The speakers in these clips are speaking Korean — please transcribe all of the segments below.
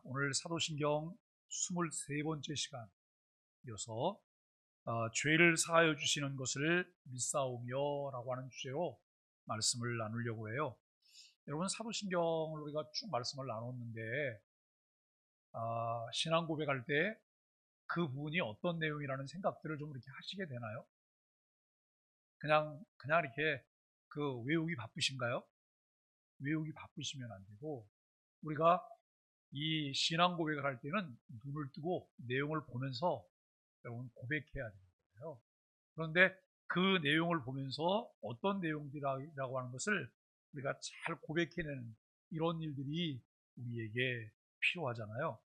오늘 사도신경 23번째 시간이어서 죄를 사하여 주시는 것을 믿사오며 라고 하는 주제로 말씀을 나누려고 해요. 여러분, 사도신경을 우리가 쭉 말씀을 나눴는데 신앙 고백할 때 그 부분이 어떤 내용이라는 생각들을 좀 이렇게 하시게 되나요? 그냥 이렇게 외우기 바쁘신가요? 외우기 바쁘시면 안 되고, 우리가 이 신앙 고백을 할 때는 눈을 뜨고 내용을 보면서 여러분 고백해야 되는 거예요. 그런데 그 내용을 보면서 어떤 내용들이라고 하는 것을 우리가 잘 고백해내는 이런 일들이 우리에게 필요하잖아요.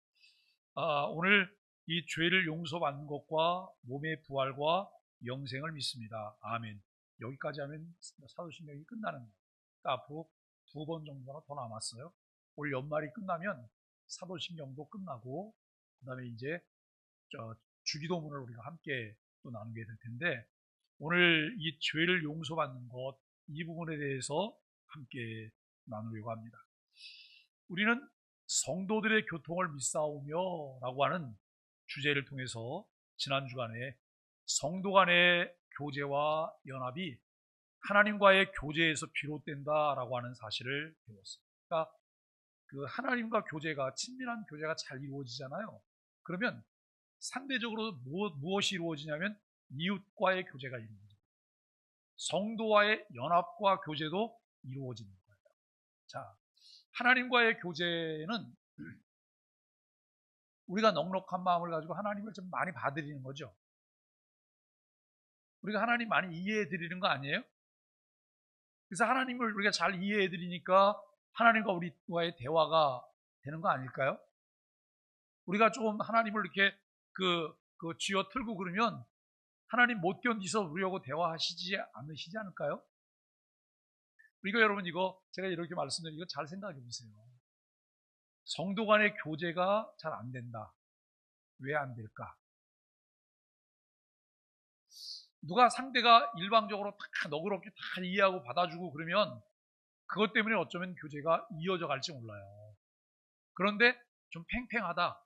오늘 이 죄를 용서받는 것과 몸의 부활과 영생을 믿습니다. 아멘. 여기까지 하면 사도신경이 끝나는 거예요. 그러니까 앞으로 2번 정도나 더 남았어요. 올 연말이 끝나면 사도신경도 끝나고, 그 다음에 이제 주기도문을 우리가 함께 또 나누게 될 텐데, 오늘 이 죄를 용서받는 것, 이 부분에 대해서 함께 나누려고 합니다. 우리는 성도들의 교통을 믿사오며 라고 하는 주제를 통해서 지난 주간에 성도 간의 교제와 연합이 하나님과의 교제에서 비롯된다라고 하는 사실을 배웠어요. 그러니까 그 하나님과 교제가, 친밀한 교제가 잘 이루어지잖아요. 그러면 상대적으로 무엇이 이루어지냐면 이웃과의 교제가 이루어집니다. 성도와의 연합과 교제도 이루어지는 거예요. 자, 하나님과의 교제는 우리가 넉넉한 마음을 가지고 하나님을 좀 많이 봐드리는 거죠. 우리가 하나님 많이 이해해 드리는 거 아니에요? 그래서 하나님을 우리가 잘 이해해 드리니까 하나님과 우리와의 대화가 되는 거 아닐까요? 우리가 좀 하나님을 이렇게 쥐어 틀고 그러면 하나님 못 견디서 우리하고 대화하시지 않으시지 않을까요? 우리가 여러분, 이거 제가 이렇게 말씀드리는 이거 잘 생각해 보세요. 성도 간의 교제가 잘 안 된다. 왜 안 될까? 누가 상대가 일방적으로 다 너그럽게 다 이해하고 받아주고 그러면 그것 때문에 어쩌면 교제가 이어져 갈지 몰라요. 그런데 좀 팽팽하다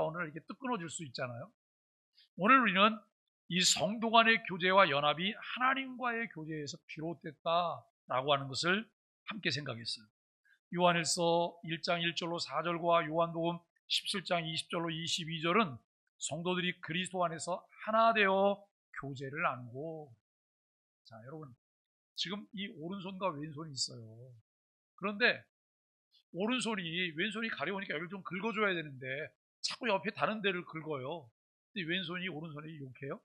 어느 날 이렇게 뚝 끊어질 수 있잖아요. 오늘 우리는 이 성도 간의 교제와 연합이 하나님과의 교제에서 비롯됐다라고 하는 것을 함께 생각했어요. 요한일서 1장 1절로 4절과 요한복음 17장 20절로 22절은 성도들이 그리스도 안에서 하나 되어 교제를 나누고, 자, 여러분, 지금 이 오른손과 왼손이 있어요. 그런데 왼손이 가려우니까 여기를 좀 긁어줘야 되는데 자꾸 옆에 다른 데를 긁어요. 근데 왼손이 오른손이 욕해요?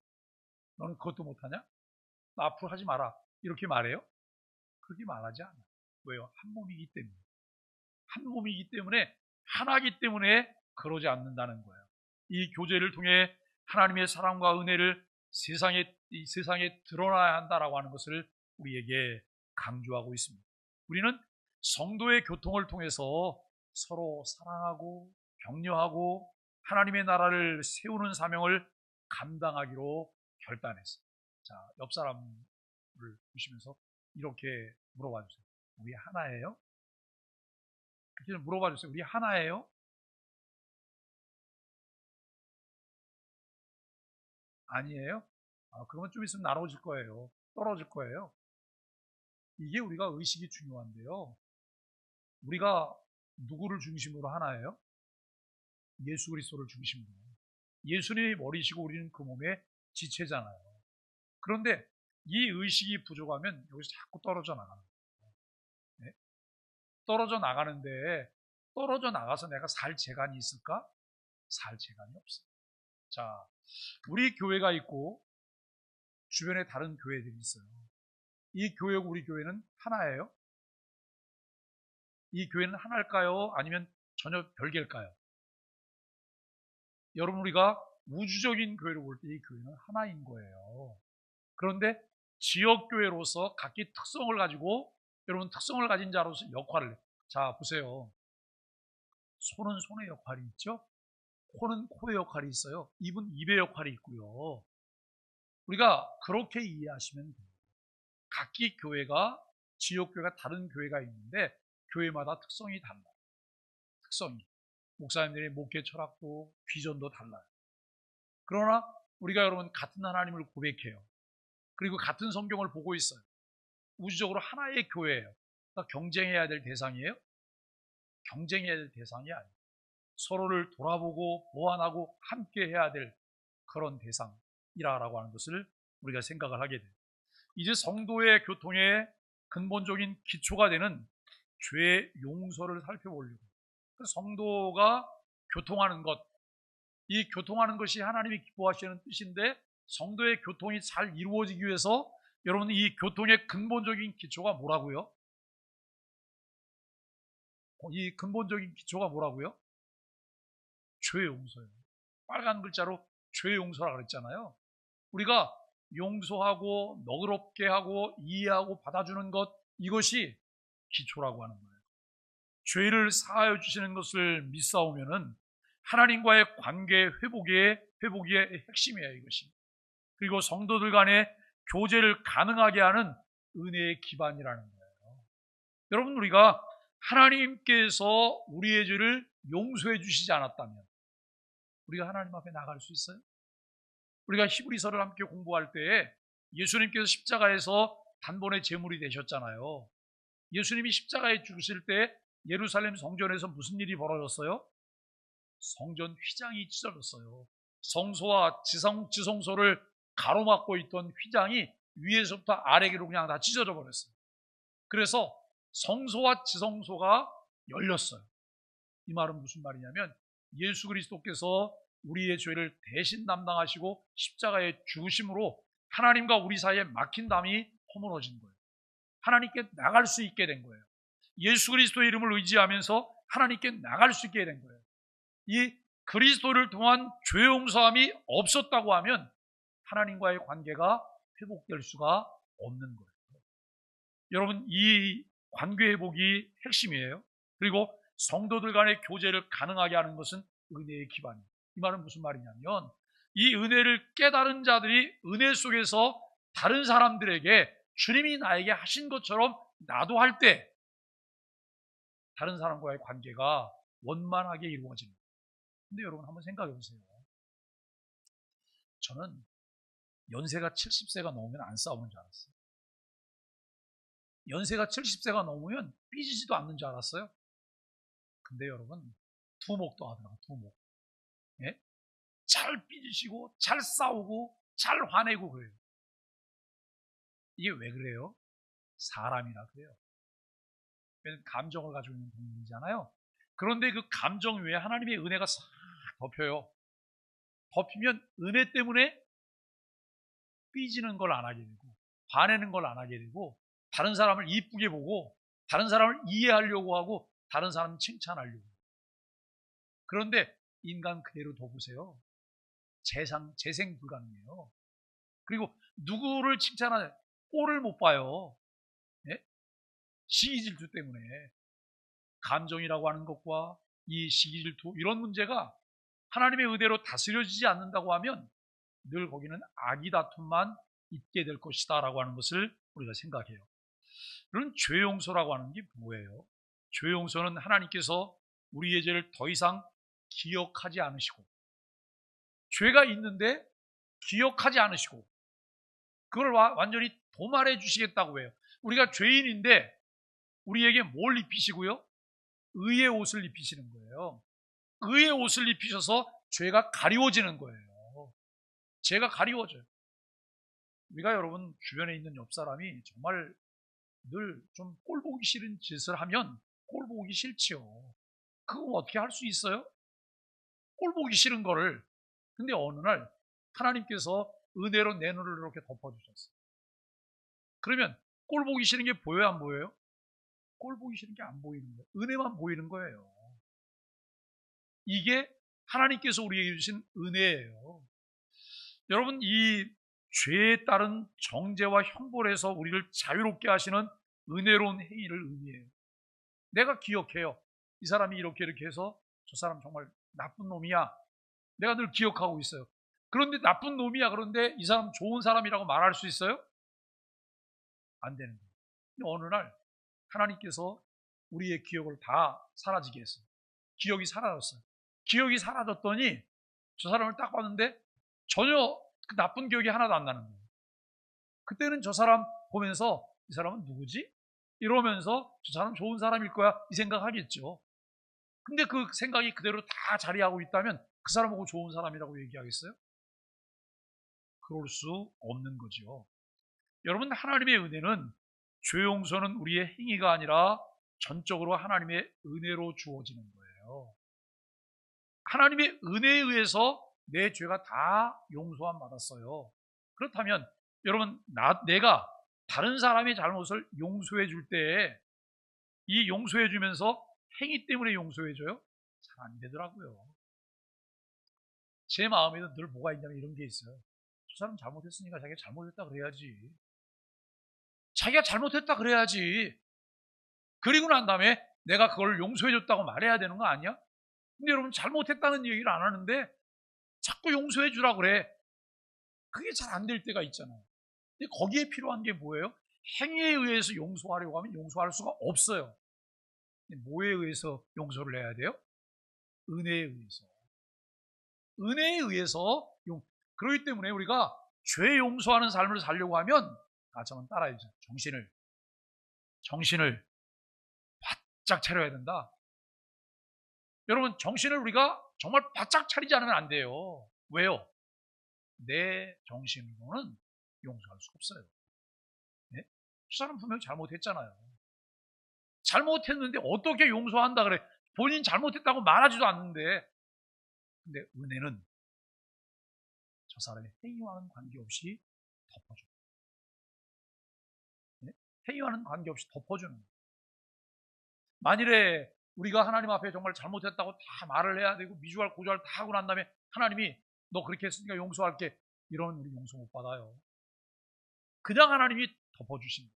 너는 그것도 못하냐? 나 앞으로 하지 마라, 이렇게 말해요? 그렇게 말하지 않아요. 왜요? 한 몸이기 때문에 하나이기 때문에 그러지 않는다는 거예요. 이 교제를 통해 하나님의 사랑과 은혜를 이 세상에 드러나야 한다라고 하는 것을 우리에게 강조하고 있습니다. 우리는 성도의 교통을 통해서 서로 사랑하고 격려하고 하나님의 나라를 세우는 사명을 감당하기로 결단했어요. 자, 옆 사람을 보시면서 이렇게 물어봐 주세요. 우리 하나예요? 그렇게 좀 물어봐 주세요. 우리 하나예요? 아니에요? 그러면 좀 있으면 나눠질 거예요. 떨어질 거예요. 이게 우리가 의식이 중요한데요. 우리가 누구를 중심으로 하나예요? 예수 그리스도를 중심으로. 예수님이 머리시고 우리는 그 몸의 지체잖아요. 그런데 이 의식이 부족하면 여기서 자꾸 떨어져 나가는 거예요. 네? 떨어져 나가서 내가 살 재간이 있을까? 살 재간이 없어요. 자, 우리 교회가 있고 주변에 다른 교회들이 있어요. 이 교회고 우리 교회는 하나예요? 이 교회는 하나일까요? 아니면 전혀 별개일까요? 여러분, 우리가 우주적인 교회를 볼 때 이 교회는 하나인 거예요. 그런데 지역교회로서 각기 특성을 가지고, 여러분, 특성을 가진 자로서 역할을, 자, 보세요. 손은 손의 역할이 있죠? 코는 코의 역할이 있어요. 입은 입의 역할이 있고요. 우리가 그렇게 이해하시면 돼요. 각기 교회가, 지역교회가 다른 교회가 있는데 교회마다 특성이 달라요. 특성이, 목사님들의 목회 철학도 비전도 달라요. 그러나 우리가 여러분 같은 하나님을 고백해요. 그리고 같은 성경을 보고 있어요. 우주적으로 하나의 교회예요. 그러니까 경쟁해야 될 대상이에요? 경쟁해야 될 대상이 아니에요. 서로를 돌아보고 보완하고 함께 해야 될 그런 대상이라고 하는 것을 우리가 생각을 하게 돼요. 이제 성도의 교통의 근본적인 기초가 되는 죄 용서를 살펴보려고. 성도가 교통하는 것, 이 교통하는 것이 하나님이 기뻐하시는 뜻인데, 성도의 교통이 잘 이루어지기 위해서 여러분 이 교통의 근본적인 기초가 뭐라고요? 이 근본적인 기초가 뭐라고요? 죄 용서예요. 빨간 글자로 죄 용서라고 그랬잖아요. 우리가 용서하고 너그럽게 하고 이해하고 받아주는 것, 이것이 기초라고 하는 거예요. 죄를 사하여 주시는 것을 믿사오면은 하나님과의 관계 회복의 핵심이에요, 이것이. 그리고 성도들 간의 교제를 가능하게 하는 은혜의 기반이라는 거예요. 여러분, 우리가 하나님께서 우리의 죄를 용서해 주시지 않았다면 우리가 하나님 앞에 나갈 수 있어요? 우리가 히브리서를 함께 공부할 때에 예수님께서 십자가에서 단번에 제물이 되셨잖아요. 예수님이 십자가에 죽으실 때 예루살렘 성전에서 무슨 일이 벌어졌어요? 성전 휘장이 찢어졌어요. 성소와 지성소를 가로막고 있던 휘장이 위에서부터 아래로 그냥 다 찢어져 버렸어요. 그래서 성소와 지성소가 열렸어요. 이 말은 무슨 말이냐면 예수 그리스도께서 우리의 죄를 대신 담당하시고 십자가에 죽으심으로 하나님과 우리 사이에 막힌 담이 허물어진 거예요. 하나님께 나갈 수 있게 된 거예요. 예수 그리스도의 이름을 의지하면서 하나님께 나갈 수 있게 된 거예요. 이 그리스도를 통한 죄 용서함이 없었다고 하면 하나님과의 관계가 회복될 수가 없는 거예요. 여러분, 이 관계 회복이 핵심이에요. 그리고 성도들 간의 교제를 가능하게 하는 것은 은혜의 기반이에요. 이 말은 무슨 말이냐면 이 은혜를 깨달은 자들이 은혜 속에서 다른 사람들에게 주님이 나에게 하신 것처럼 나도 할 때 다른 사람과의 관계가 원만하게 이루어집니다. 근데 여러분 한번 생각해 보세요. 저는 연세가 70세가 넘으면 안 싸우는 줄 알았어요. 연세가 70세가 넘으면 삐지지도 않는 줄 알았어요. 근데 여러분 두목도 하더라고요. 두목. 예? 잘 삐지시고 잘 싸우고 잘 화내고 그래요. 이게 왜 그래요? 사람이라 그래요. 감정을 가지고 있는 동물이잖아요. 그런데 그 감정 외에 하나님의 은혜가 싹 덮여요. 덮이면 은혜 때문에 삐지는 걸 안 하게 되고 화내는 걸 안 하게 되고 다른 사람을 이쁘게 보고 다른 사람을 이해하려고 하고 다른 사람 칭찬하려고 해요. 그런데 인간 그대로 둬보세요. 재생 불가능해요. 그리고 누구를 칭찬하냐, 꼴을 못 봐요. 예? 시기질투 때문에. 감정이라고 하는 것과 이 시기질투, 이런 문제가 하나님의 의대로 다스려지지 않는다고 하면 늘 거기는 악의 다툼만 있게 될 것이다 라고 하는 것을 우리가 생각해요. 그런 죄 용서라고 하는 게 뭐예요? 죄 용서는 하나님께서 우리의 죄를 더 이상 기억하지 않으시고, 죄가 있는데 기억하지 않으시고 그걸 완전히 도말해 주시겠다고 해요. 우리가 죄인인데 우리에게 뭘 입히시고요? 의의 옷을 입히시는 거예요. 의의 옷을 입히셔서 죄가 가리워지는 거예요. 죄가 가리워져요. 우리가 여러분 주변에 있는 옆 사람이 정말 늘 좀 꼴 보기 싫은 짓을 하면 꼴 보기 싫지요. 그거 어떻게 할 수 있어요? 꼴 보기 싫은 거를. 근데 어느 날 하나님께서 은혜로 내 눈을 이렇게 덮어주셨어요. 그러면 꼴 보기 싫은 게 보여요, 안 보여요? 꼴 보기 싫은 게 안 보이는 거예요. 은혜만 보이는 거예요. 이게 하나님께서 우리에게 주신 은혜예요. 여러분, 이 죄에 따른 정죄와 형벌에서 우리를 자유롭게 하시는 은혜로운 행위를 의미해요. 내가 기억해요. 이 사람이 이렇게 해서 저 사람 정말 나쁜 놈이야. 내가 늘 기억하고 있어요. 그런데 나쁜 놈이야. 그런데 이 사람 좋은 사람이라고 말할 수 있어요? 안 되는 거예요. 근데 어느 날 하나님께서 우리의 기억을 다 사라지게 했어요. 기억이 사라졌어요. 기억이 사라졌더니 저 사람을 딱 봤는데 전혀 그 나쁜 기억이 하나도 안 나는 거예요. 그때는 저 사람 보면서 이 사람은 누구지? 이러면서 저 사람 좋은 사람일 거야 이 생각하겠죠. 근데 그 생각이 그대로 다 자리하고 있다면 그 사람하고 좋은 사람이라고 얘기하겠어요? 그럴 수 없는 거죠. 여러분, 하나님의 은혜는 죄 용서는 우리의 행위가 아니라 전적으로 하나님의 은혜로 주어지는 거예요. 하나님의 은혜에 의해서 내 죄가 다 용서함 받았어요. 그렇다면 여러분, 내가 다른 사람의 잘못을 용서해 줄 때 이 용서해 주면서 행위 때문에 용서해 줘요? 잘 안 되더라고요. 제 마음에도 늘 뭐가 있냐면 이런 게 있어요. 저 사람 잘못했으니까 자기가 잘못했다 그래야지. 자기가 잘못했다 그래야지. 그리고 난 다음에 내가 그걸 용서해 줬다고 말해야 되는 거 아니야? 근데 여러분, 잘못했다는 얘기를 안 하는데 자꾸 용서해 주라 그래. 그게 잘 안 될 때가 있잖아요. 근데 거기에 필요한 게 뭐예요? 행위에 의해서 용서하려고 하면 용서할 수가 없어요. 뭐에 의해서 용서를 해야 돼요? 은혜에 의해서. 은혜에 의해서 그렇기 때문에 우리가 죄 용서하는 삶을 살려고 하면 같이 한번 따라해 주세요. 정신을 바짝 차려야 된다. 여러분, 정신을 우리가 정말 바짝 차리지 않으면 안 돼요. 왜요? 내 정신으로는 용서할 수 없어요. 네? 저 사람 분명히 잘못했잖아요. 잘못했는데 어떻게 용서한다 그래? 본인 잘못했다고 말하지도 않는데. 근데 은혜는 저 사람의 행위와는 관계없이 덮어줘요. 네? 행위와는 관계없이 덮어주는 거예요. 만일에 우리가 하나님 앞에 정말 잘못했다고 다 말을 해야 되고 미주알 고주알 다 하고 난 다음에 하나님이 너 그렇게 했으니까 용서할게, 이러면 우리 용서 못 받아요. 그냥 하나님이 덮어주십니다.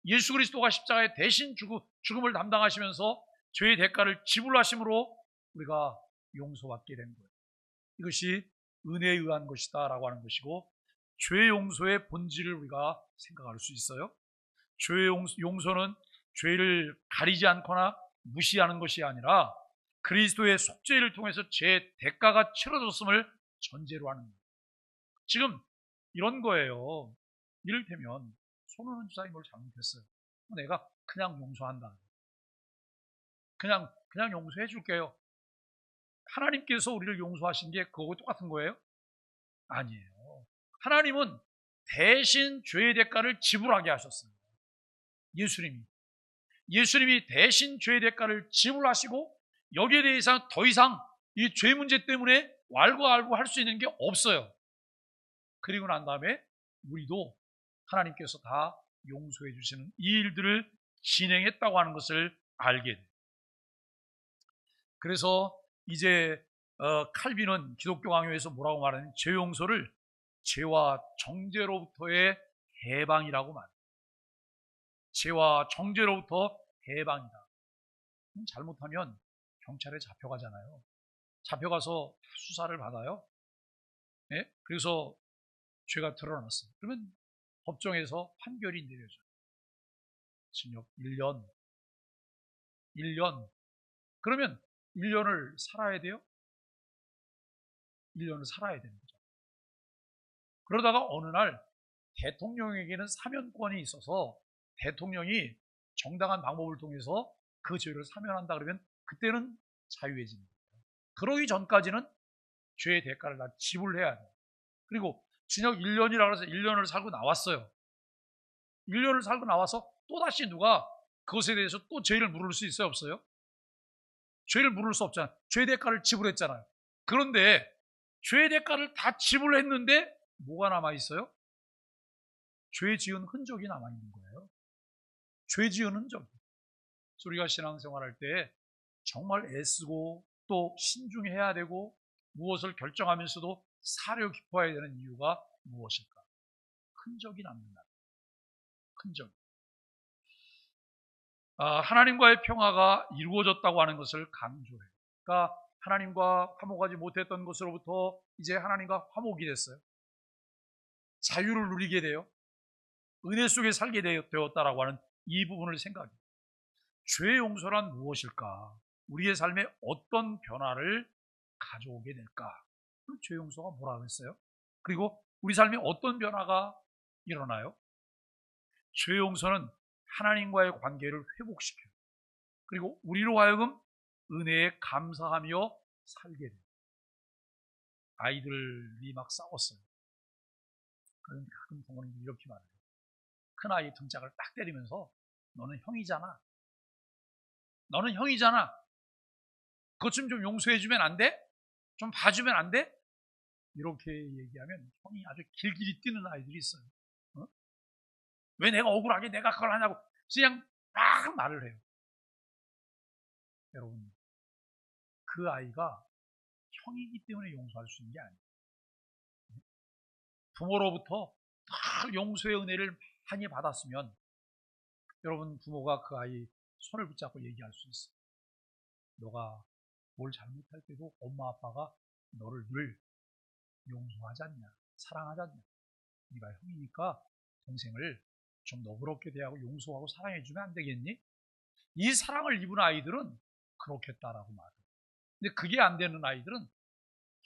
예수 그리스도가 십자가에 대신 죽음을 담당하시면서 죄의 대가를 지불하심으로 우리가 용서받게 된 거예요. 이것이 은혜에 의한 것이다 라고 하는 것이고, 죄 용서의 본질을 우리가 생각할 수 있어요. 죄 용서는 죄를 가리지 않거나 무시하는 것이 아니라 그리스도의 속죄를 통해서 죄의 대가가 치러졌음을 전제로 하는 거예요. 지금 이런 거예요. 이를테면 손은은 주사님이 뭘 잘못했어요. 내가 그냥 용서한다. 그냥 용서해 줄게요. 하나님께서 우리를 용서하신 게 그거하고 똑같은 거예요? 아니에요. 하나님은 대신 죄의 대가를 지불하게 하셨어요. 예수님이 대신 죄의 대가를 지불하시고 여기에 대해서 더 이상 이 죄 문제 때문에 왈가왈부 할 수 있는 게 없어요. 그리고 난 다음에 우리도 하나님께서 다 용서해 주시는 이 일들을 진행했다고 하는 것을 알게 돼요. 그래서 이제 칼빈은 기독교 강요에서 뭐라고 말하냐면 죄 용서를 죄와 정죄로부터의 해방이라고 말해요. 죄와 정죄로부터 해방이다. 잘못하면 경찰에 잡혀가잖아요. 잡혀가서 수사를 받아요. 네? 그래서 죄가 드러났어요. 그러면 법정에서 판결이 내려져요. 징역 1년. 그러면 1년을 살아야 돼요? 1년을 살아야 되는 거죠. 그러다가 어느 날 대통령에게는 사면권이 있어서 대통령이 정당한 방법을 통해서 그 죄를 사면한다 그러면 그때는 자유해집니다. 그러기 전까지는 죄의 대가를 다 지불해야 돼요. 그리고 징역 1년이라고 해서 1년을 살고 나왔어요. 1년을 살고 나와서 또다시 누가 그것에 대해서 또 죄를 물을 수 있어요? 없어요? 죄를 물을 수 없잖아요. 죄의 대가를 지불했잖아요. 그런데 죄의 대가를 다 지불했는데 뭐가 남아있어요? 죄 지은 흔적이 남아있는 거예요. 죄 지은 흔적. 우리가 신앙생활할 때 정말 애쓰고 또 신중해야 되고 무엇을 결정하면서도 사려 깊어야 되는 이유가 무엇일까? 흔적이 남는다. 흔적. 하나님과의 평화가 이루어졌다고 하는 것을 강조해요. 그러니까 하나님과 화목하지 못했던 것으로부터 이제 하나님과 화목이 됐어요. 자유를 누리게 돼요. 은혜 속에 살게 되었다라고 하는 이 부분을 생각해요. 죄 용서란 무엇일까? 우리의 삶에 어떤 변화를 가져오게 될까? 죄 용서가 뭐라고 했어요? 그리고 우리 삶에 어떤 변화가 일어나요? 죄 용서는 하나님과의 관계를 회복시켜요. 그리고 우리로 하여금 은혜에 감사하며 살게 돼요. 아이들이 막 싸웠어요. 그런데 가끔 부모님들이 이렇게 말해요. 큰아이 등짝을 딱 때리면서 너는 형이잖아. 너는 형이잖아. 그것 좀 용서해주면 안 돼? 좀 봐주면 안 돼? 이렇게 얘기하면 형이 아주 길길이 뛰는 아이들이 있어요. 어? 왜 내가 억울하게 내가 그걸 하냐고 그냥 막 말을 해요. 여러분, 그 아이가 형이기 때문에 용서할 수 있는 게 아니에요. 부모로부터 다 용서의 은혜를 많이 받았으면 여러분 부모가 그 아이 손을 붙잡고 얘기할 수 있어요. 너가 뭘 잘못할 때도 엄마 아빠가 너를 늘 용서하지 않냐, 사랑하지 않냐. 네가 형이니까 동생을 좀 너그럽게 대하고 용서하고 사랑해주면 안 되겠니? 이 사랑을 입은 아이들은 그렇겠다라고 말해요. 근데 그게 안 되는 아이들은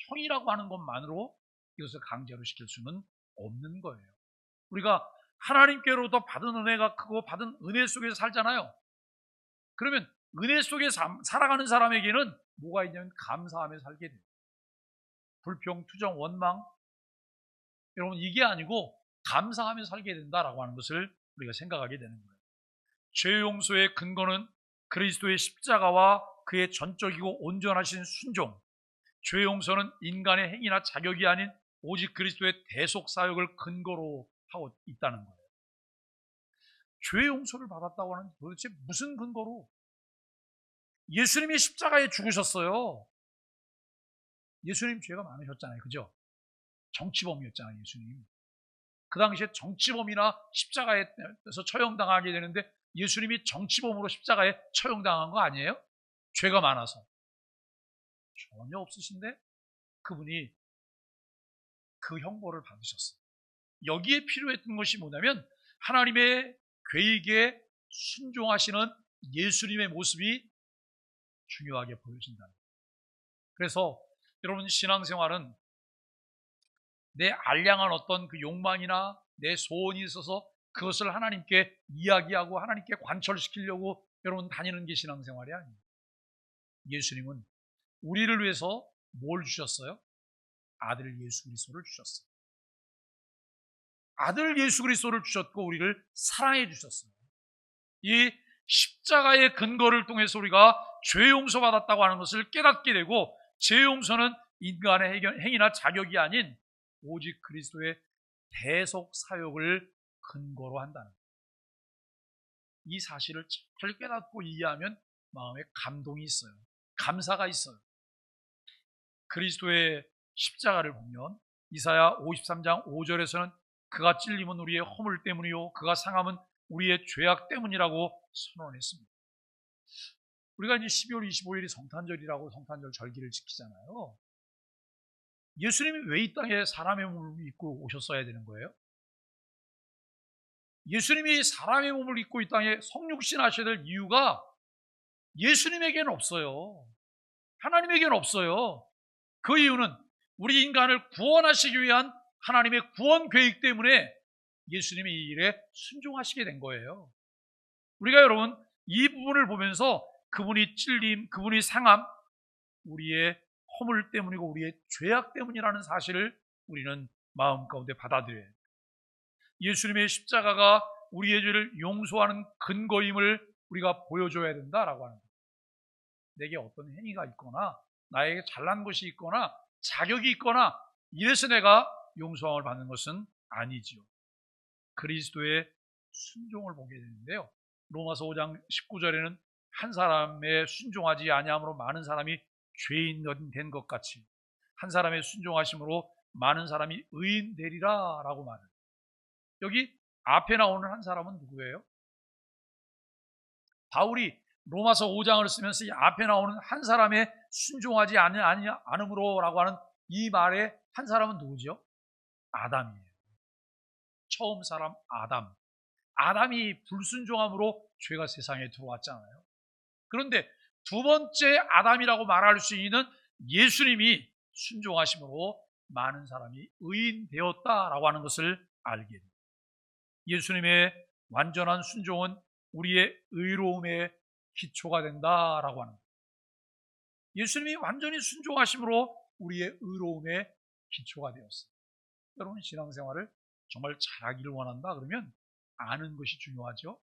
형이라고 하는 것만으로 이것을 강제로 시킬 수는 없는 거예요. 우리가 하나님께로부터 받은 은혜가 크고 받은 은혜 속에서 살잖아요. 그러면 은혜 속에 살아가는 사람에게는 뭐가 있냐면 감사하며 살게 돼요. 불평, 투정, 원망, 여러분 이게 아니고 감사하며 살게 된다라고 하는 것을 우리가 생각하게 되는 거예요. 죄 용서의 근거는 그리스도의 십자가와 그의 전적이고 온전하신 순종, 죄 용서는 인간의 행위나 자격이 아닌 오직 그리스도의 대속 사역을 근거로 하고 있다는 거예요. 죄 용서를 받았다고 하는 도대체 무슨 근거로? 예수님이 십자가에 죽으셨어요. 예수님 죄가 많으셨잖아요. 그죠? 정치범이었잖아요. 예수님. 그 당시에 정치범이나 십자가에서 처형당하게 되는데 예수님이 정치범으로 십자가에 처형당한 거 아니에요? 죄가 많아서. 전혀 없으신데 그분이 그 형벌을 받으셨어요. 여기에 필요했던 것이 뭐냐면 하나님의 계획에 순종하시는 예수님의 모습이 중요하게 보여진다는 거예요. 그래서 여러분 신앙생활은 내 알량한 어떤 그 욕망이나 내 소원이 있어서 그것을 하나님께 이야기하고 하나님께 관철시키려고 여러분 다니는 게 신앙생활이 아니에요. 예수님은 우리를 위해서 뭘 주셨어요? 아들 예수 그리스도를 주셨어요. 아들 예수 그리스도를 주셨고 우리를 사랑해 주셨어요. 이 십자가의 근거를 통해서 우리가 죄 용서받았다고 하는 것을 깨닫게 되고 죄 용서는 인간의 행위나 자격이 아닌 오직 그리스도의 대속 사역을 근거로 한다는 거예요. 이 사실을 잘 깨닫고 이해하면 마음에 감동이 있어요. 감사가 있어요. 그리스도의 십자가를 보면 이사야 53장 5절에서는 그가 찔림은 우리의 허물 때문이요 그가 상함은 우리의 죄악 때문이라고 선언했습니다. 우리가 이제 12월 25일이 성탄절이라고 성탄절 절기를 지키잖아요. 예수님이 왜 이 땅에 사람의 몸을 입고 오셨어야 되는 거예요? 예수님이 사람의 몸을 입고 이 땅에 성육신 하셔야 될 이유가 예수님에게는 없어요. 하나님에게는 없어요. 그 이유는 우리 인간을 구원하시기 위한 하나님의 구원 계획 때문에 예수님이 이 일에 순종하시게 된 거예요. 우리가 여러분 이 부분을 보면서 그분이 찔림, 그분이 상함, 우리의 허물 때문이고 우리의 죄악 때문이라는 사실을 우리는 마음 가운데 받아들여야 해요. 예수님의 십자가가 우리의 죄를 용서하는 근거임을 우리가 보여줘야 된다라고 하는 거예요. 내게 어떤 행위가 있거나 나에게 잘난 것이 있거나 자격이 있거나 이래서 내가 용서함을 받는 것은 아니지요. 그리스도의 순종을 보게 되는데요. 로마서 5장 19절에는 한 사람의 순종하지 아니함으로 많은 사람이 죄인 된 것 같이 한 사람의 순종하심으로 많은 사람이 의인 되리라 라고 말해요. 여기 앞에 나오는 한 사람은 누구예요? 바울이 로마서 5장을 쓰면서 이 앞에 나오는 한 사람의 순종하지 않음으로 라고 하는 이 말에 한 사람은 누구죠? 아담이에요. 처음 사람 아담. 아담이 불순종함으로 죄가 세상에 들어왔잖아요. 그런데 두 번째 아담이라고 말할 수 있는 예수님이 순종하심으로 많은 사람이 의인 되었다라고 하는 것을 알게 됩니다. 예수님의 완전한 순종은 우리의 의로움의 기초가 된다라고 하는 거예요. 예수님이 완전히 순종하심으로 우리의 의로움의 기초가 되었어요. 여러분, 신앙생활을 정말 잘하기를 원한다 그러면 아는 것이 중요하죠.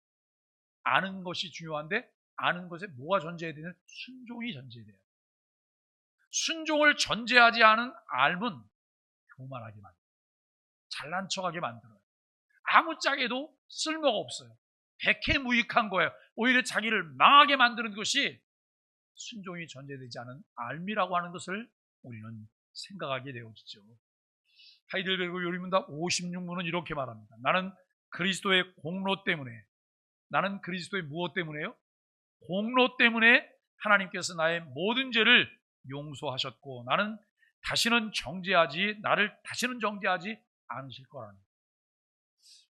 아는 것이 중요한데 아는 것에 뭐가 전제해야 되는? 순종이 전제돼야 돼요. 순종을 전제하지 않은 알면 교만하게 만들어요. 잘난 척하게 만들어요. 아무짝에도 쓸모가 없어요. 백해무익한 거예요. 오히려 자기를 망하게 만드는 것이 순종이 전제되지 않은 알미라고 하는 것을 우리는 생각하게 되어지죠. 하이델베르그 요리문답 56문은 이렇게 말합니다. 나는 그리스도의 공로 때문에, 나는 그리스도의 무엇 때문에요? 공로 때문에 하나님께서 나의 모든 죄를 용서하셨고 나를 다시는 정죄하지 않으실 거라는.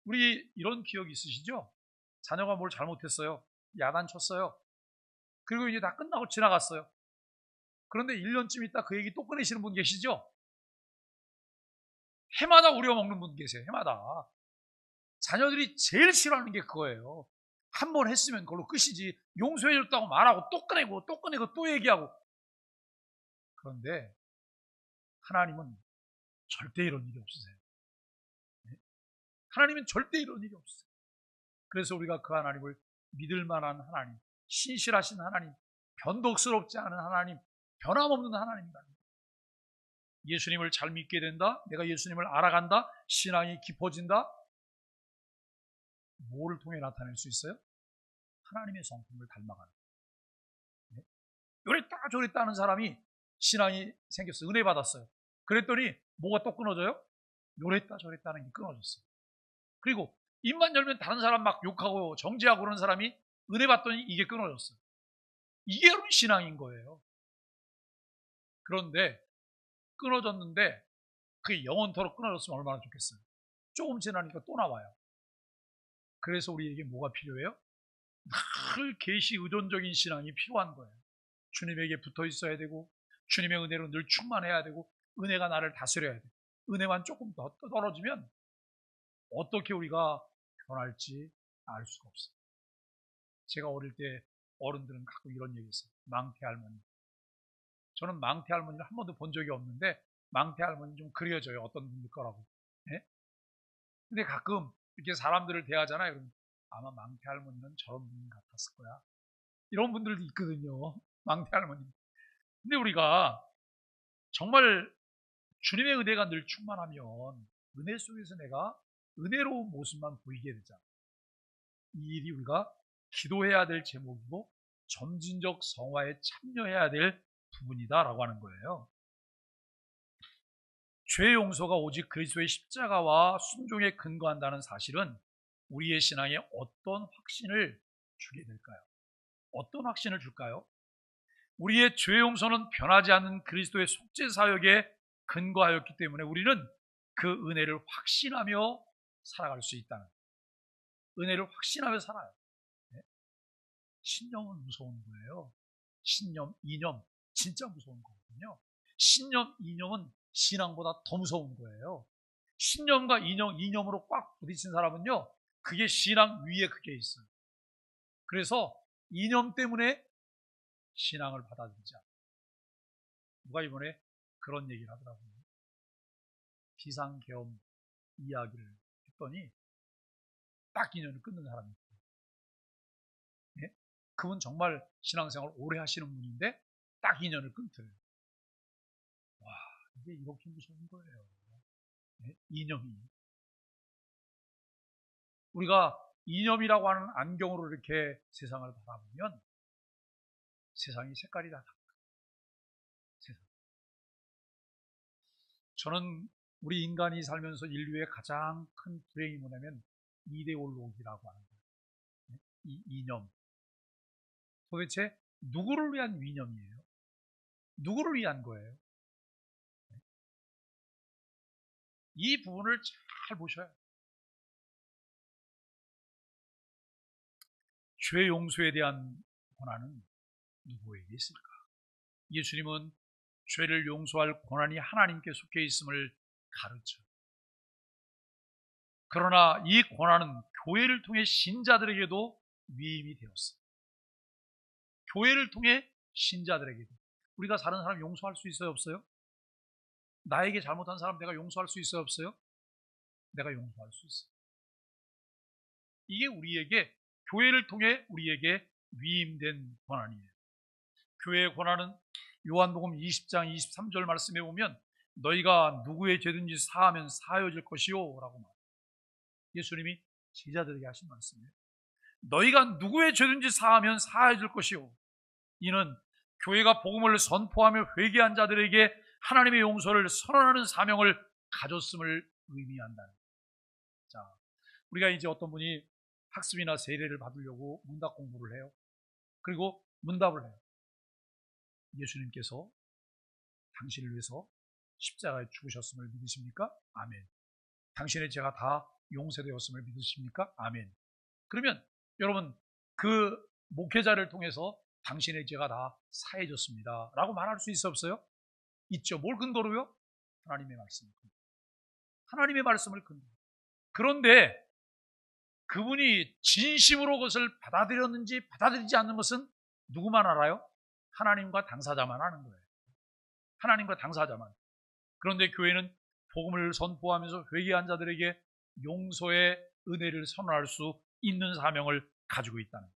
우리 이런 기억 있으시죠? 자녀가 뭘 잘못했어요. 야단쳤어요. 그리고 이제 다 끝나고 지나갔어요. 그런데 1년쯤 있다 그 얘기 또 꺼내시는 분 계시죠? 해마다 우려먹는 분 계세요. 해마다. 자녀들이 제일 싫어하는 게 그거예요. 한 번 했으면 그걸로 끝이지. 용서해줬다고 말하고 또 꺼내고 또 꺼내고 또 얘기하고. 그런데 하나님은 절대 이런 일이 없으세요. 하나님은 절대 이런 일이 없으세요. 그래서 우리가 그 하나님을 믿을 만한 하나님, 신실하신 하나님, 변덕스럽지 않은 하나님, 변함없는 하나님이다. 예수님을 잘 믿게 된다. 내가 예수님을 알아간다. 신앙이 깊어진다. 뭐를 통해 나타낼 수 있어요? 하나님의 성품을 닮아가는 거예요. 요랬다 저랬다 하는 사람이 신앙이 생겼어요. 은혜 받았어요. 그랬더니 뭐가 또 끊어져요? 요랬다 저랬다 하는 게 끊어졌어요. 그리고 입만 열면 다른 사람 막 욕하고 정죄하고 그러는 사람이 은혜 받더니 이게 끊어졌어요. 이게 여러분 신앙인 거예요. 그런데 끊어졌는데 그게 영원토록 끊어졌으면 얼마나 좋겠어요. 조금 지나니까 또 나와요. 그래서 우리에게 뭐가 필요해요? 늘 계시 의존적인 신앙이 필요한 거예요. 주님에게 붙어 있어야 되고 주님의 은혜로 늘 충만해야 되고 은혜가 나를 다스려야 돼요. 은혜만 조금 더 떨어지면 어떻게 우리가 변할지 알 수가 없어요. 제가 어릴 때 어른들은 가끔 이런 얘기 했어요. 망태 할머니. 저는 망태 할머니를 한 번도 본 적이 없는데 망태 할머니 좀 그려져요. 어떤 분일 거라고. 네? 근데 가끔 이렇게 사람들을 대하잖아요. 그러면 아마 망태 할머니는 저런 분 같았을 거야. 이런 분들도 있거든요. 망태 할머니. 근데 우리가 정말 주님의 은혜가 늘 충만하면 은혜 속에서 내가 은혜로운 모습만 보이게 되잖아요. 이 일이 우리가 기도해야 될 제목이고 점진적 성화에 참여해야 될 부분이다라고 하는 거예요. 죄 용서가 오직 그리스도의 십자가와 순종에 근거한다는 사실은 우리의 신앙에 어떤 확신을 주게 될까요? 어떤 확신을 줄까요? 우리의 죄 용서는 변하지 않는 그리스도의 속죄 사역에 근거하였기 때문에 우리는 그 은혜를 확신하며 살아갈 수 있다는, 은혜를 확신하며 살아요. 네? 신념은 무서운 거예요. 신념, 이념 진짜 무서운 거거든요. 신념, 이념은 신앙보다 더 무서운 거예요. 신념과 이념으로 꽉 부딪힌 사람은요, 그게 신앙 위에 그게 있어요. 그래서 이념 때문에 신앙을 받아들이지 않아요. 누가 이번에 그런 얘기를 하더라고요. 비상계엄 이야기를 했더니 딱 인연을 끊는 사람이 있어요. 네? 그분 정말 신앙생활 오래 하시는 분인데 딱 인연을 끊더래요. 와, 이게 이렇게 무서운 거예요. 네? 이념이. 우리가 이념이라고 하는 안경으로 이렇게 세상을 바라보면 세상이 색깔이 다 달라요. 세상. 저는 우리 인간이 살면서 인류의 가장 큰 불행이 뭐냐면 이데올로기라고 하는 거예요. 네? 이 이념. 도대체 누구를 위한 이념이에요? 누구를 위한 거예요? 이 부분을 잘 보셔야 해요. 죄 용서에 대한 권한은 누구에게 있을까? 예수님은 죄를 용서할 권한이 하나님께 속해 있음을 가르쳐. 그러나 이 권한은 교회를 통해 신자들에게도 위임이 되었어요. 교회를 통해 신자들에게도. 우리가 다른 사람 용서할 수 있어요, 없어요? 나에게 잘못한 사람 내가 용서할 수 있어요, 없어요? 내가 용서할 수 있어요. 이게 우리에게, 교회를 통해 우리에게 위임된 권한이에요. 교회의 권한은 요한복음 20장 23절 말씀에 보면 너희가 누구의 죄든지 사하면 사하여질 것이요 라고 말합니다. 예수님이 제자들에게 하신 말씀이에요. 너희가 누구의 죄든지 사하면 사하여질 것이요. 이는 교회가 복음을 선포하며 회개한 자들에게 하나님의 용서를 선언하는 사명을 가졌음을 의미한다는 거예요. 자, 우리가 이제 어떤 분이 학습이나 세례를 받으려고 문답 공부를 해요. 그리고 문답을 해요. 예수님께서 당신을 위해서 십자가에 죽으셨음을 믿으십니까? 아멘. 당신의 죄가 다 용서되었음을 믿으십니까? 아멘. 그러면 여러분 그 목회자를 통해서 당신의 죄가 다 사해졌습니다 라고 말할 수 있어 없어요? 있죠. 뭘 근거로요? 하나님의 말씀을 근거로. 하나님의 말씀을 근거로. 그런데 그분이 진심으로 그것을 받아들였는지 받아들이지 않는 것은 누구만 알아요? 하나님과 당사자만 아는 거예요. 하나님과 당사자만. 그런데 교회는 복음을 선포하면서 회개한 자들에게 용서의 은혜를 선언할 수 있는 사명을 가지고 있다는 거예요.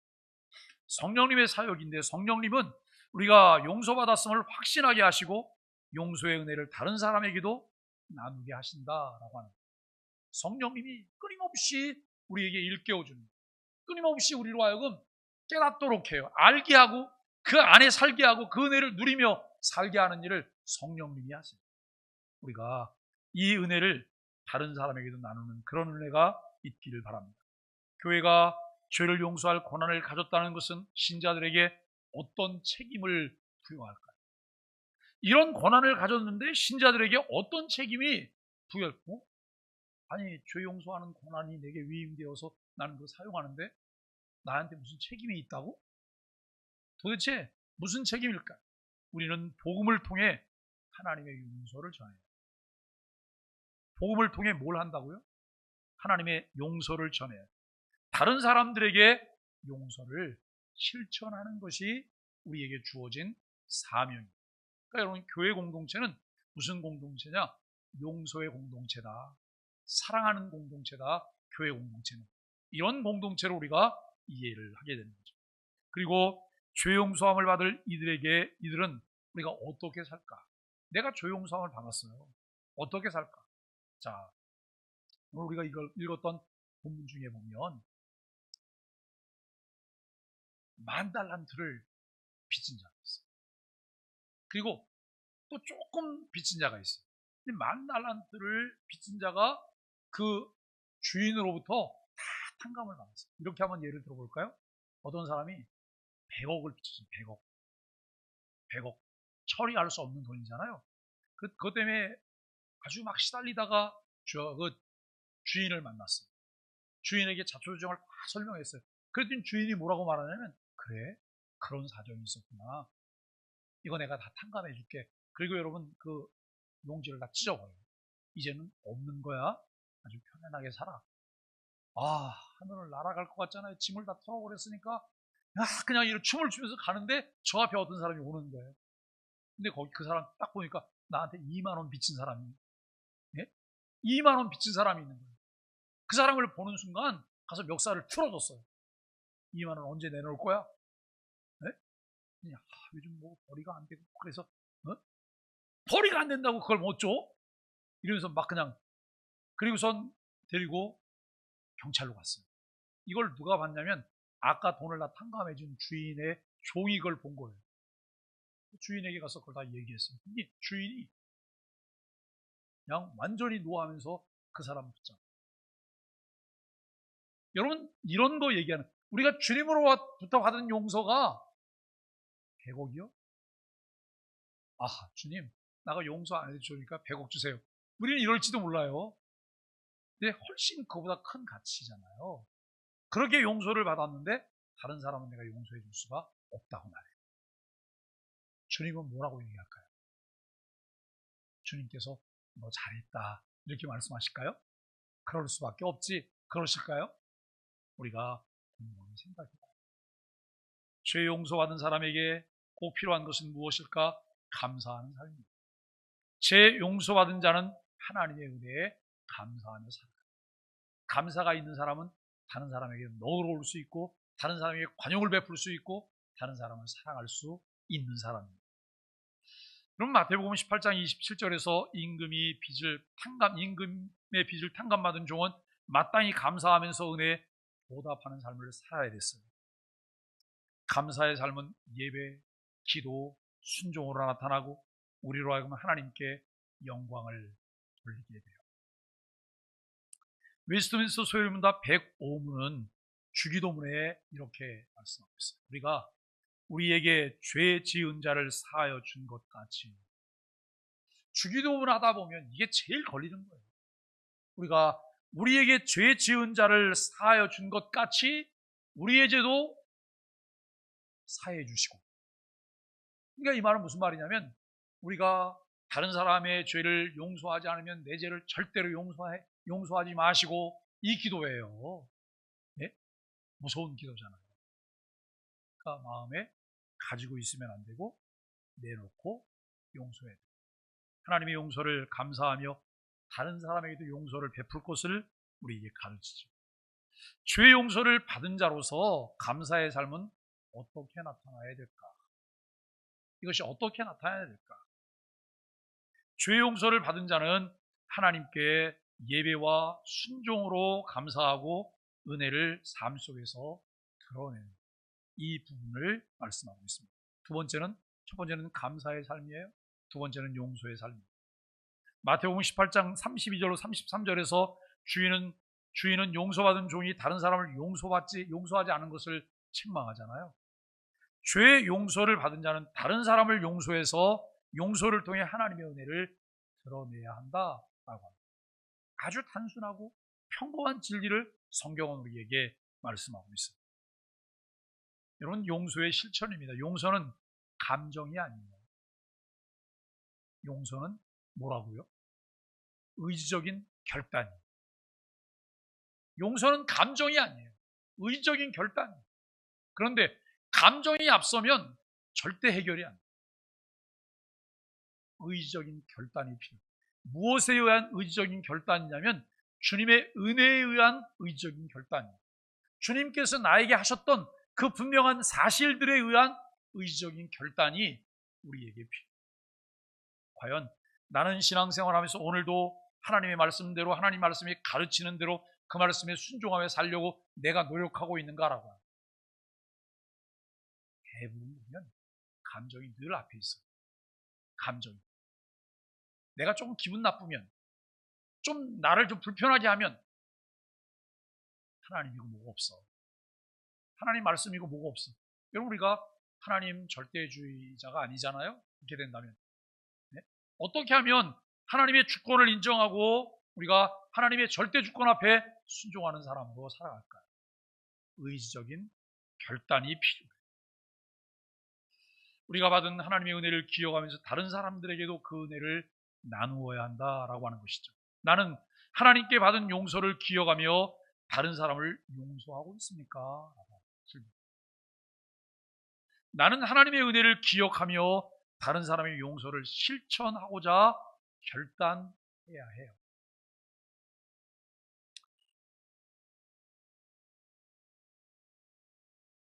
성령님의 사역인데 성령님은 우리가 용서받았음을 확신하게 하시고 용서의 은혜를 다른 사람에게도 나누게 하신다라고 하는 거예요. 성령님이 끊임없이 우리에게 일깨워주는 거예요. 끊임없이 우리로 하여금 깨닫도록 해요. 알게 하고 그 안에 살게 하고 그 은혜를 누리며 살게 하는 일을 성령님이 하세요. 우리가 이 은혜를 다른 사람에게도 나누는 그런 은혜가 있기를 바랍니다. 교회가 죄를 용서할 권한을 가졌다는 것은 신자들에게 어떤 책임을 부여할까요? 이런 권한을 가졌는데 신자들에게 어떤 책임이 부여했고, 아니 죄 용서하는 권한이 내게 위임되어서 나는 그거 사용하는데 나한테 무슨 책임이 있다고? 도대체 무슨 책임일까? 우리는 복음을 통해 하나님의 용서를 전해요. 복음을 통해 뭘 한다고요? 하나님의 용서를 전해요. 다른 사람들에게 용서를 실천하는 것이 우리에게 주어진 사명입니다. 그러니까 여러분 교회 공동체는 무슨 공동체냐? 용서의 공동체다. 사랑하는 공동체다. 교회 공동체는. 이런 공동체로 우리가 이해를 하게 되는 거죠. 그리고 죄 용서함을 받을 이들은 우리가 어떻게 살까? 내가 죄 용서함을 받았어요. 어떻게 살까? 자, 오늘 우리가 이걸 읽었던 본문 중에 보면 10,000달란트를 빚진 자가 있어요. 그리고 또 조금 빚진 자가 있어요. 근데 10,000달란트를 빚진 자가 그 주인으로부터 다 탕감을 받았어요. 이렇게 한번 예를 들어볼까요? 어떤 사람이 100억을 빚졌어요. 100억. 100억. 처리할 수 없는 돈이잖아요. 그것 때문에 아주 막 시달리다가 그 주인을 만났어요. 주인에게 자초지종을 다 설명했어요. 그랬더니 주인이 뭐라고 말하냐면, 그래, 그런 사정이 있었구나. 이거 내가 다 탕감해 줄게. 그리고 여러분 그 용지를 다 찢어버려요. 이제는 없는 거야. 아주 편안하게 살아. 아, 하늘을 날아갈 것 같잖아요. 짐을 다 털어버렸으니까 그냥 이런 춤을 추면서 가는데 저 앞에 어떤 사람이 오는 거예요. 근데 거기 그 사람 딱 보니까 나한테 2만 원 빚진 사람이, 예? 2만 원 빚진 사람이 있는 거예요. 그 사람을 보는 순간 가서 멱살을 틀어줬어요. 2만 원 언제 내놓을 거야? 네? 요즘 뭐 벌이가 안 되고 그래서 벌이가 안 된다고 그걸 못 줘? 이러면서 막 그냥, 그리고선 데리고 경찰로 갔어요. 이걸 누가 봤냐면 아까 돈을 다 탕감해준 주인의 종이 그걸 본 거예요. 주인에게 가서 그걸 다 얘기했어요. 근데 주인이 그냥 완전히 노하면서 그 사람 붙잡아. 여러분 이런 거 얘기하는, 우리가 주님으로부터 받은 용서가 100억이요? 아, 주님 나가 용서 안 해주니까 100억 주세요. 우리는 이럴지도 몰라요. 근데 훨씬 그보다 큰 가치잖아요. 그렇게 용서를 받았는데 다른 사람은 내가 용서해 줄 수가 없다고 말해요. 주님은 뭐라고 얘기할까요? 주님께서 너 잘했다 이렇게 말씀하실까요? 그럴 수밖에 없지. 그러실까요? 우리가 곰곰이 생각해봐요. 죄 용서받은 사람에게 꼭 필요한 것은 무엇일까? 감사하는 삶입니다. 죄 용서받은 자는 하나님의 은혜에 감사하며 살아요. 감사가 있는 사람은 다른 사람에게 너그러울 수 있고, 다른 사람에게 관용을 베풀 수 있고, 다른 사람을 사랑할 수 있는 사람입니다. 그럼 마태복음 18장 27절에서 임금의 빚을 탕감받은 종은 마땅히 감사하면서 은혜에 보답하는 삶을 살아야 됐어요. 감사의 삶은 예배, 기도, 순종으로 나타나고 우리로 하여금 하나님께 영광을 돌리게 돼요. 웨스트민스터 소요문답 105문은 주기도문에 이렇게 말씀하고 있어요. 우리가 우리에게 죄 지은 자를 사하여 준 것 같이, 주기도문 하다 보면 이게 제일 걸리는 거예요. 우리가 우리에게 죄 지은 자를 사하여 준 것 같이 우리의 죄도 사해 주시고. 그러니까 이 말은 무슨 말이냐면, 우리가 다른 사람의 죄를 용서하지 않으면 내 죄를 절대로 용서하지 마시고, 이 기도예요. 네? 무서운 기도잖아요. 그러니까 마음에 가지고 있으면 안 되고 내놓고 용서해야 돼요. 하나님의 용서를 감사하며 다른 사람에게도 용서를 베풀 것을 우리에게 가르치죠. 죄 용서를 받은 자로서 감사의 삶은 어떻게 나타나야 될까? 이것이 어떻게 나타나야 될까? 죄 용서를 받은 자는 하나님께 예배와 순종으로 감사하고 은혜를 삶 속에서 드러내는 이 부분을 말씀하고 있습니다. 첫 번째는 감사의 삶이에요. 두 번째는 용서의 삶입니다. 마태복음 18장 32절로 33절에서 주인은 용서받은 종이 다른 사람을 용서하지 않은 것을 책망하잖아요. 죄의 용서를 받은 자는 다른 사람을 용서해서 용서를 통해 하나님의 은혜를 드러내야 한다라고 합니다. 아주 단순하고 평범한 진리를 성경은 우리에게 말씀하고 있습니다. 여러분, 용서의 실천입니다. 용서는 감정이 아니에요. 용서는 뭐라고요? 의지적인 결단이에요. 용서는 감정이 아니에요. 의지적인 결단이에요. 그런데 감정이 앞서면 절대 해결이 안 돼요. 의지적인 결단이 필요해요. 무엇에 의한 의지적인 결단이냐면 주님의 은혜에 의한 의지적인 결단이에요. 주님께서 나에게 하셨던 그 분명한 사실들에 의한 의지적인 결단이 우리에게 필요해요. 과연 나는 신앙생활하면서 오늘도 하나님의 말씀대로, 하나님 말씀이 가르치는 대로 그 말씀에 순종하며 살려고 내가 노력하고 있는가라고 합니다. 대부분 보면 감정이 늘 앞에 있어요. 감정이. 내가 조금 기분 나쁘면, 좀 나를 좀 불편하게 하면 하나님이고 뭐가 없어. 하나님 말씀이고 뭐가 없어. 여러분, 우리가 하나님 절대주의자가 아니잖아요. 그렇게 된다면. 네? 어떻게 하면 하나님의 주권을 인정하고 우리가 하나님의 절대 주권 앞에 순종하는 사람으로 살아갈까요? 의지적인 결단이 필요해요. 우리가 받은 하나님의 은혜를 기억하면서 다른 사람들에게도 그 은혜를 나누어야 한다라고 하는 것이죠. 나는 하나님께 받은 용서를 기억하며 다른 사람을 용서하고 있습니까? 나는 하나님의 은혜를 기억하며 다른 사람의 용서를 실천하고자 결단해야 해요.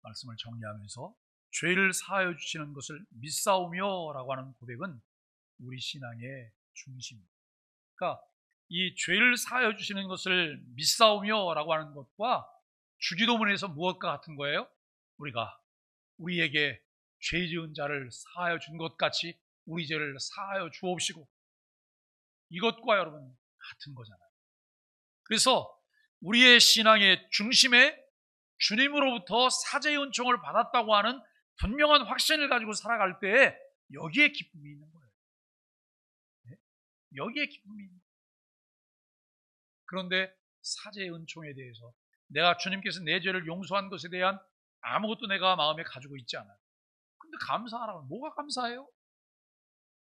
말씀을 정리하면서 죄를 사하여 주시는 것을 믿사오며 라고 하는 고백은 우리 신앙의 중심입니다. 그러니까 이 죄를 사하여 주시는 것을 믿사오며 라고 하는 것과 주기도문에서 무엇과 같은 거예요? 우리가 우리에게 죄 지은 자를 사하여 준 것 같이 우리 죄를 사하여 주옵시고, 이것과 여러분 같은 거잖아요. 그래서 우리의 신앙의 중심에 주님으로부터 사죄의 은총을 받았다고 하는 분명한 확신을 가지고 살아갈 때에 여기에 기쁨이 있는 거예요. 네? 여기에 기쁨이 있는 거예요. 그런데 사죄의 은총에 대해서 내가 주님께서 내 죄를 용서한 것에 대한 아무것도 내가 마음에 가지고 있지 않아요. 근데 감사하라고 뭐가 감사해요?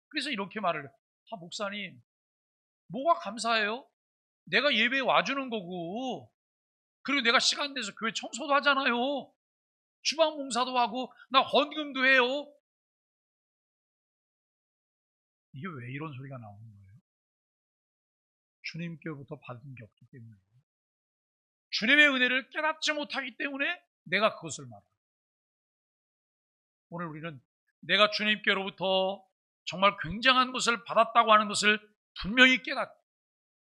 그래서 이렇게 말을 해요. 목사님, 뭐가 감사해요? 내가 예배에 와주는 거고, 그리고 내가 시간 내서 교회 청소도 하잖아요. 주방 봉사도 하고, 나 헌금도 해요. 이게 왜 이런 소리가 나오는 거예요? 주님께로부터 받은 게 없기 때문에, 주님의 은혜를 깨닫지 못하기 때문에 내가 그것을 말합니다. 오늘 우리는 내가 주님께로부터 정말 굉장한 것을 받았다고 하는 것을 분명히 깨닫고,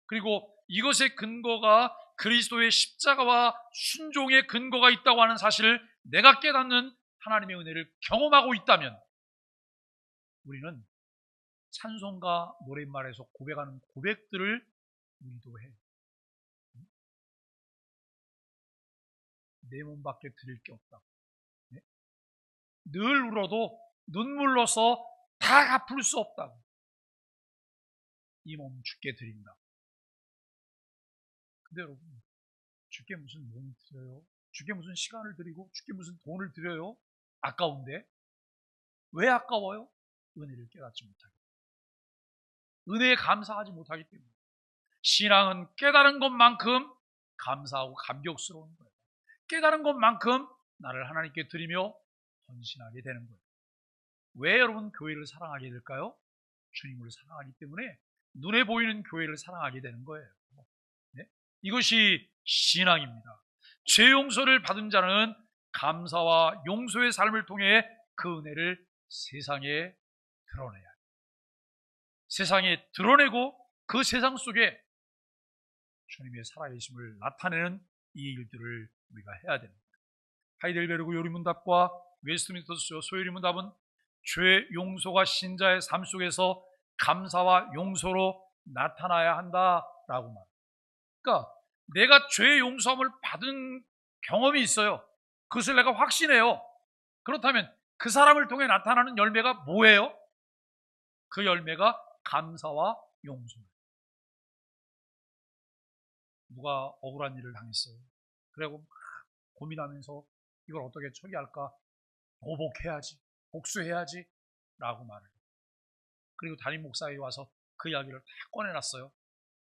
그리고 이것의 근거가 그리스도의 십자가와 순종의 근거가 있다고 하는 사실을 내가 깨닫는 하나님의 은혜를 경험하고 있다면, 우리는 찬송가 노랫말에서 고백하는 고백들을 우리도 해. 내 몸밖에 드릴 게 없다. 네? 늘 울어도 눈물로서 다 갚을 수 없다고. 이 몸 주께 드린다. 근데 여러분, 주께 무슨 몸을 드려요? 주께 무슨 시간을 드리고 주께 무슨 돈을 드려요? 아까운데. 왜 아까워요? 은혜를 깨닫지 못하기, 은혜에 감사하지 못하기 때문에. 신앙은 깨달은 것만큼 감사하고 감격스러운 거예요. 깨달은 것만큼 나를 하나님께 드리며 헌신하게 되는 거예요. 왜 여러분 교회를 사랑하게 될까요? 주님을 사랑하기 때문에 눈에 보이는 교회를 사랑하게 되는 거예요. 네? 이것이 신앙입니다. 죄 용서를 받은 자는 감사와 용서의 삶을 통해 그 은혜를 세상에 드러내야 해요. 세상에 드러내고 그 세상 속에 주님의 살아계심을 나타내는 이 일들을 우리가 해야 됩니다. 하이델베르그 요리문답과 웨스트민스터 소요리문답은 죄 용서가 신자의 삶 속에서 감사와 용서로 나타나야 한다라고 말합니다. 그러니까 내가 죄 용서함을 받은 경험이 있어요. 그것을 내가 확신해요. 그렇다면 그 사람을 통해 나타나는 열매가 뭐예요? 그 열매가 감사와 용서예요. 누가 억울한 일을 당했어요. 그리고 고민하면서 이걸 어떻게 처리할까? 보복해야지, 복수해야지 라고 말을 해요. 그리고 담임 목사에 와서 그 이야기를 다 꺼내놨어요.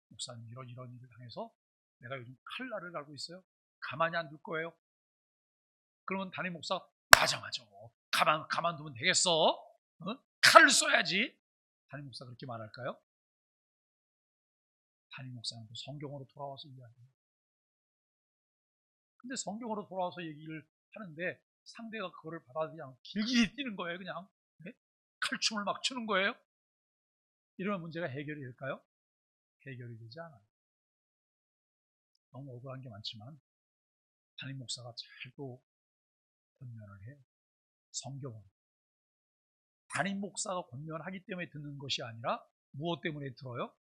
목사님, 이런 일을 당해서 내가 요즘 칼날을 갈고 있어요. 가만히 안 둘 거예요. 그러면 담임 목사가 맞아 가만두면 되겠어? 어? 칼을 써야지. 담임 목사 그렇게 말할까요? 담임 목사는 또 성경으로 돌아와서 이야기해요. 근데 성경으로 돌아와서 얘기를 하는데 상대가 그거를 받아들이지 않고 길길이 뛰는 거예요. 그냥 네? 칼춤을 막 추는 거예요. 이러면 문제가 해결이 될까요? 해결이 되지 않아요. 너무 억울한 게 많지만 담임 목사가 잘 또 권면을 해요. 성경으로. 담임 목사가 권면하기 때문에 듣는 것이 아니라 무엇 때문에 들어요?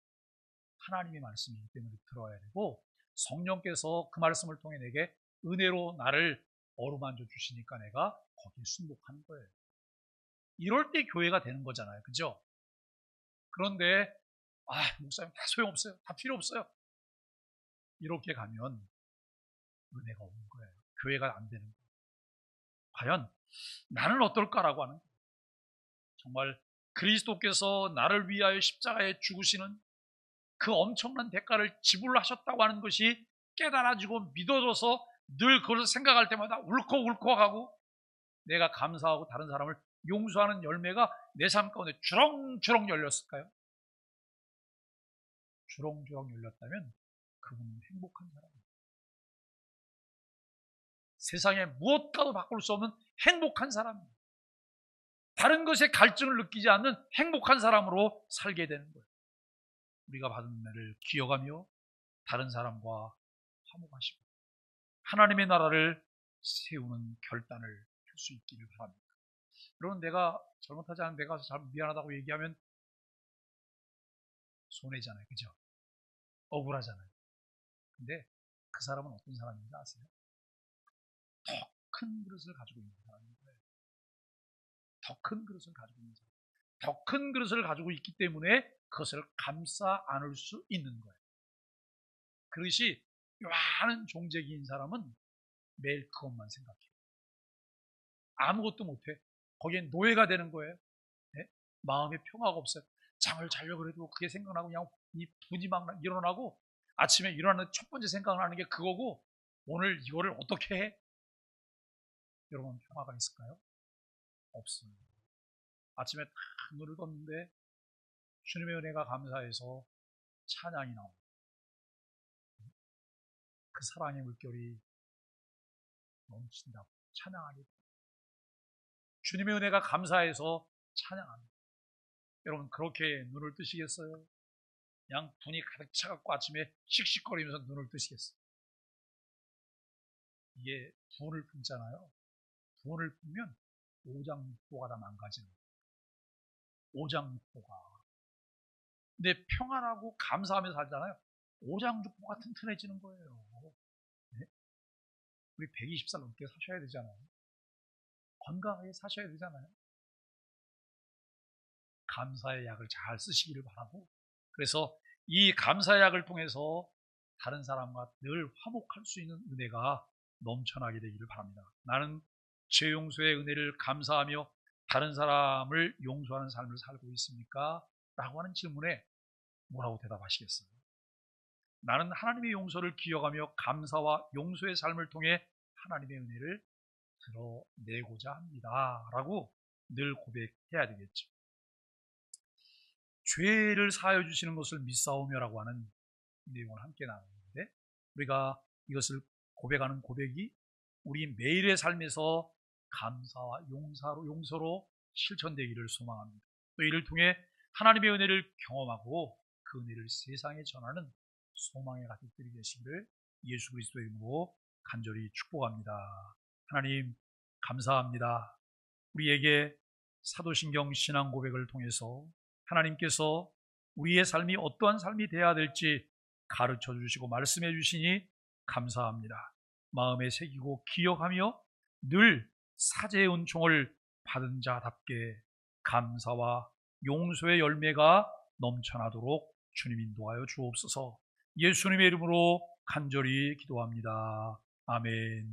하나님의 말씀이기 때문에 들어야 되고, 성령께서 그 말씀을 통해 내게 은혜로 나를 어루만져 주시니까 내가 거기에 순복하는 거예요. 이럴 때 교회가 되는 거잖아요. 그죠? 그런데 목사님 다 소용없어요. 다 필요 없어요. 이렇게 가면 은혜가 없는 거예요. 교회가 안 되는 거예요. 과연 나는 어떨까라고 하는 거예요. 정말 그리스도께서 나를 위하여 십자가에 죽으시는 그 엄청난 대가를 지불하셨다고 하는 것이 깨달아지고 믿어져서 늘 그것을 생각할 때마다 울컥울컥하고 내가 감사하고 다른 사람을 용서하는 열매가 내 삶 가운데 주렁주렁 열렸을까요? 주렁주렁 열렸다면 그분은 행복한 사람입니다. 세상에 무엇과도 바꿀 수 없는 행복한 사람입니다. 다른 것에 갈증을 느끼지 않는 행복한 사람으로 살게 되는 거예요. 우리가 받은 은혜를 기억하며 다른 사람과 화목하시고 하나님의 나라를 세우는 결단을 할 수 있기를 바랍니다. 여러분, 내가 잘못하지 않은 내가 잘 미안하다고 얘기하면 손해잖아요. 그죠? 억울하잖아요. 근데 그 사람은 어떤 사람인지 아세요? 더 큰 그릇을 가지고 있는 사람인 거예요. 더 큰 그릇을 가지고 있는 사람. 더 큰 그릇을 가지고 있기 때문에 그것을 감싸 안을 수 있는 거예요. 그릇이 요만한 종재기인 사람은 매일 그것만 생각해요. 아무것도 못해. 거기에 노예가 되는 거예요. 네? 마음에 평화가 없어요. 잠을 자려고 해도 그게 생각나고 그냥 이 분이 막 일어나고 아침에 일어나는 첫 번째 생각나는 게 그거고 오늘 이거를 어떻게 해? 여러분 평화가 있을까요? 없습니다. 아침에 딱 눈을 떴는데 주님의 은혜가 감사해서 찬양이 나옵니다. 그 사랑의 물결이 넘친다고 찬양하니 주님의 은혜가 감사해서 찬양합니다. 여러분 그렇게 눈을 뜨시겠어요? 그냥 분이 가득 차갖고 아침에 씩씩거리면서 눈을 뜨시겠어요? 이게 분을 품잖아요. 분을 품면 오장육부가 다 망가지는 거예요. 오장육부가. 근데 평안하고 감사하면서 살잖아요. 오장육부가 튼튼해지는 거예요. 네? 우리 120살 넘게 사셔야 되잖아요. 건강하게 사셔야 되잖아요. 감사의 약을 잘 쓰시기를 바라고, 그래서 이 감사의 약을 통해서 다른 사람과 늘 화목할 수 있는 은혜가 넘쳐나게 되기를 바랍니다. 나는 죄 용서의 은혜를 감사하며 다른 사람을 용서하는 삶을 살고 있습니까? 라고 하는 질문에 뭐라고 대답하시겠어요? 나는 하나님의 용서를 기억하며 감사와 용서의 삶을 통해 하나님의 은혜를 드러내고자 합니다. 라고 늘 고백해야 되겠죠. 죄를 사하여 주시는 것을 믿사오며라고 하는 내용을 함께 나누는데, 우리가 이것을 고백하는 고백이 우리 매일의 삶에서 감사와 용서로 실천되기를 소망합니다. 또 이를 통해 하나님의 은혜를 경험하고 그 은혜를 세상에 전하는 소망의 가족들이 되시기를 예수 그리스도의 이름으로 간절히 축복합니다. 하나님 감사합니다. 우리에게 사도신경 신앙 고백을 통해서 하나님께서 우리의 삶이 어떠한 삶이 되어야 될지 가르쳐 주시고 말씀해 주시니 감사합니다. 마음에 새기고 기억하며 늘 사제의 은총을 받은 자답게 감사와 용서의 열매가 넘쳐나도록 주님 인도하여 주옵소서. 예수님의 이름으로 간절히 기도합니다. 아멘.